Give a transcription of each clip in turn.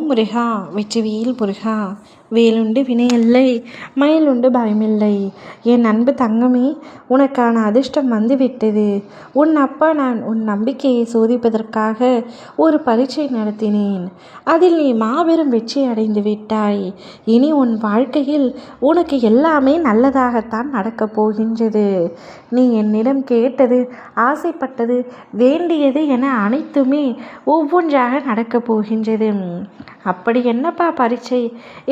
முருகா வெற்றிவேல் முருகா. வேலுண்டு வினையில்லை, மயிலுண்டு பயமில்லை. என் அன்பு தங்கமே, உனக்கான அதிர்ஷ்டம் வந்துவிட்டது. உன் அப்பா நான் உன் நம்பிக்கையை சோதிப்பதற்காக ஒரு பரீட்சை நடத்தினேன். அதில் நீ மாபெரும் வெற்றி அடைந்து விட்டாய். இனி உன் வாழ்க்கையில் உனக்கு எல்லாமே நல்லதாகத்தான் நடக்கப் போகின்றது. நீ என்னிடம் கேட்டது, ஆசைப்பட்டது, வேண்டியது என அனைத்துமே ஒவ்வொன்றாக நடக்கப் போகின்றது. அப்படி என்னப்பா பரீட்சை?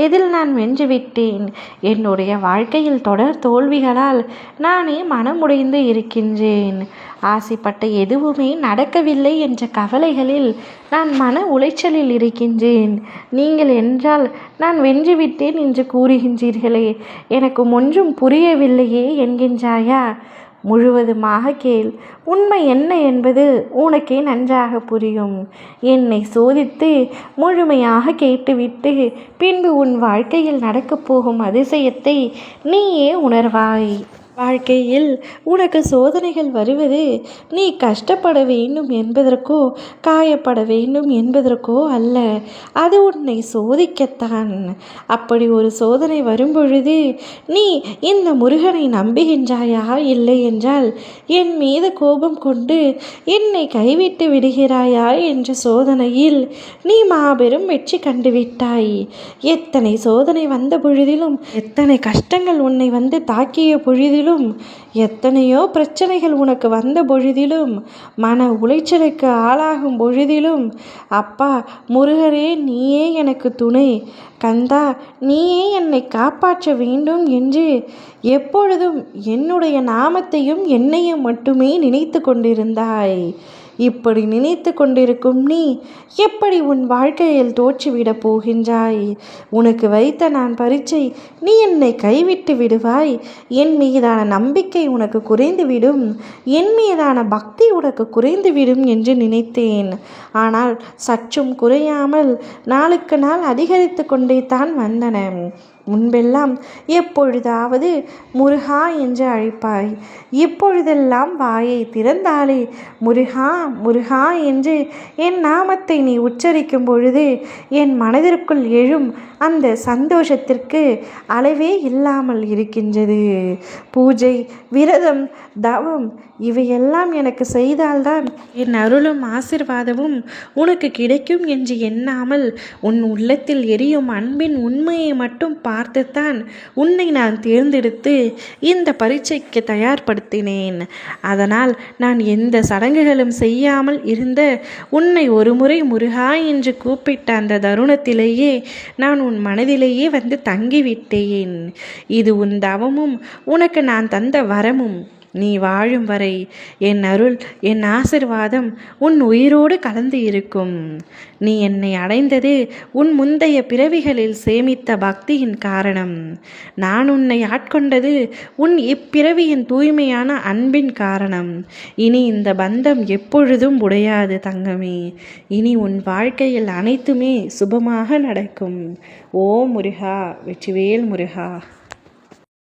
எதில் நான் வென்றுவிட்டேன்? என்னுடைய வாழ்க்கையில் தொடர் தோல்விகளால் நானே மனமுடைந்து இருக்கின்றேன். ஆசைப்பட்ட எதுவுமே நடக்கவில்லை என்ற கவலைகளில் நான் மன உளைச்சலில் இருக்கின்றேன். நீங்கள் என்றால் நான் வென்றுவிட்டேன் என்று கூறுகின்றீர்களே, எனக்கு ஒன்றும் புரியவில்லையே என்கின்றாயா? முழுவதுமாக கேள். உண்மை என்ன என்பது உனக்கே நன்றாக புரியும். என்னை சோதித்து முழுமையாக கேட்டுவிட்டு பின்பு உன் வாழ்க்கையில் நடக்கப் போகும் அதிசயத்தை நீயே உணர்வாய். வாழ்க்கையில் உனக்கு சோதனைகள் வருவது நீ கஷ்டப்பட வேண்டும் என்பதற்கோ காயப்பட வேண்டும் என்பதற்கோ அல்ல. அது உன்னை சோதிக்கத்தான். அப்படி ஒரு சோதனை வரும்பொழுது நீ இந்த முருகனை நம்புகின்றாயா? இல்லை என்றால் என் மீது கோபம் கொண்டு என்னை கைவிட்டு விடுகிறாயா என்ற சோதனையில் நீ மாபெரும் வெற்றி கண்டுவிட்டாய். எத்தனை சோதனை வந்த பொழுதிலும், எத்தனை கஷ்டங்கள் உன்னை வந்து தாக்கிய பொழுதிலும், எத்தனையோ பிரச்சனைகள் உனக்கு வந்த பொழுதிலும், மன உளைச்சலுக்கு ஆளாகும் பொழுதிலும், அப்பா முருகனே நீயே எனக்கு துணை, கந்தா நீயே என்னை காப்பாற்ற வேண்டும் என்று எப்பொழுதும் என்னுடைய நாமத்தையும் என்னையும் மட்டுமே நினைத்து கொண்டிருந்தாய். இப்படி நினைத்து கொண்டிருக்கும் நீ எப்படி உன் வாழ்க்கையில் தோற்றுவிடப் போகின்றாய்? உனக்கு வைத்த நான் பரீட்சை, நீ என்னை கைவிட்டு விடுவாய், என் மீதான நம்பிக்கை உனக்கு குறைந்துவிடும், என் மீதான பக்தி உனக்கு குறைந்துவிடும் என்று நினைத்தேன். ஆனால் சற்றும் குறையாமல் நாளுக்கு நாள் அதிகரித்து கொண்டே தான் வந்தன. முன்பெல்லாம் எப்பொழுதாவது முருகா என்று அழைப்பாய். இப்பொழுதெல்லாம் வாயை திறந்தாலே முருகா முருகா என்று என் நாமத்தை நீ உச்சரிக்கும் பொழுது என் மனதிற்குள் எழும் அந்த சந்தோஷத்திற்கு அளவே இல்லாமல் இருக்கின்றது. பூஜை, விரதம், தவம் இவையெல்லாம் எனக்கு செய்தால்தான் என் அருளும் ஆசிர்வாதமும் உனக்கு கிடைக்கும் என்று எண்ணாமல் உன் உள்ளத்தில் எரியும் அன்பின் உண்மையை மட்டும் பார்த்துத்தான் உன்னை நான் தேர்ந்தெடுத்து இந்த பரீட்சைக்கு தயார்படுத்தினேன். அதனால் நான் எந்த சடங்குகளும் செய்யாமல் இருந்த உன்னை ஒருமுறை முருகா என்று கூப்பிட்ட அந்த தருணத்திலேயே நான் உன் மனதிலேயே வந்து தங்கிவிட்டேன். இது உன் தவமும் உனக்கு நான் தந்த வரமும். நீ வாழும் வரை என் அருள், என் ஆசிர்வாதம் உன் உயிரோடு கலந்து இருக்கும். நீ என்னை அடைந்தது உன் முந்தைய பிறவிகளில் சேமித்த பக்தியின் காரணம். நான் உன்னை ஆட்கொண்டது உன் இப்பிறவியின் தூய்மையான அன்பின் காரணம். இனி இந்த பந்தம் எப்பொழுதும் உடையாது தங்கமே. இனி உன் வாழ்க்கையில் அனைத்துமே சுபமாக நடக்கும். ஓ முருகா, வெற்றிவேல் முருகா.